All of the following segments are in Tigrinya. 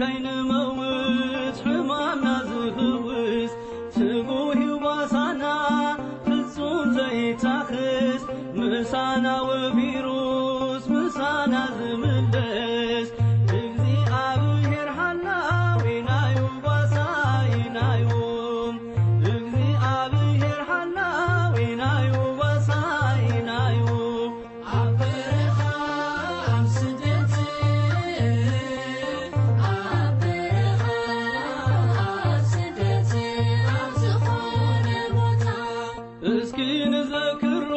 ከይንመውት ሕማምና ዝህውስ ትጉህ ባሳና ፍጹም ዘይታኽስ ምሳና ወቪሩስ ምሳና ዝምለስ እግዚአብሔር ሓላዊናዩ ባሳይናዩ እግዚአብሔር ሓላዊናዩ ባሳይናዩ አበረኻ አምስደት አበረኻ አምስደት አብዝኾነ ቦታ እስኪ ንዘክሮ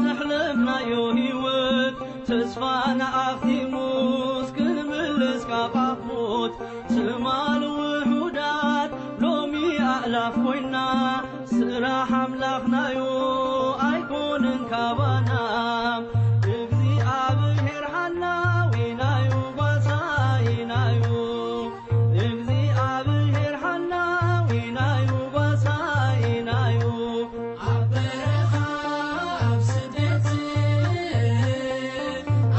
ዘሕለፍናዮ ህይወት ተስፋና ኣኽቲሙስ ክንምለስ ካብ ኣፎት ትማል ውሑዳት ሎሚ ኣእላፍ ኮይና ስራሕ ኣምላኽናዮ ኣይኮንን ካባና እግዚአብሔር ሓላዊናዩ ባሳይናዩ እግዚአብሔር ሓላዊናዩ ባሳይናዩ አበረኻ አምስደት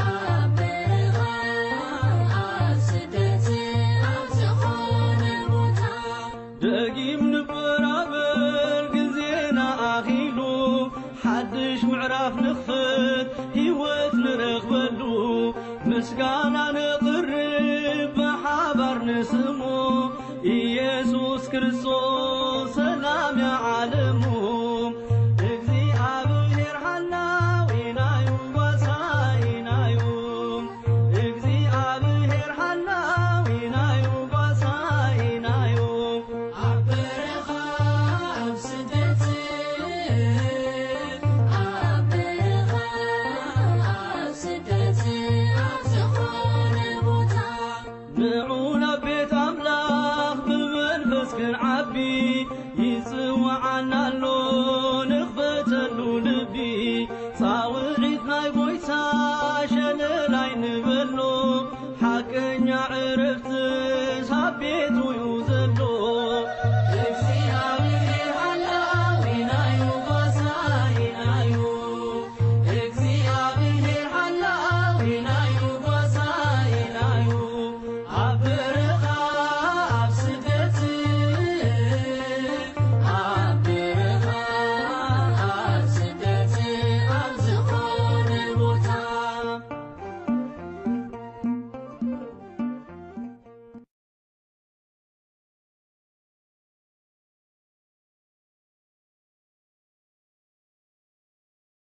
አበረኻ አምስደት አብዝኾነ ቦታ ደጊም ንበራበር ጊዜና ኣኺሉ ሓድሽ ምዕራፍ ንኽፈት ህይወት ንረኽበሉ ምስጋና ነቕርብ ብሓባር ንስሙ ኢየሱስ ክርስቶስ ሰላም የዓለሙ እግዚአብሔር ሓላዊናዩ ባሳይናዩ እግዚአብሔር ሓላዊናዩ ባሳይናዩ አበረኻ አምስደት አበረኻ አምስደት አብዝኾነ ቦታ ንዑና ቤት ኣምላኽ ብመንፈስ ክንዓቢ ይጽዋዓና ኣሎ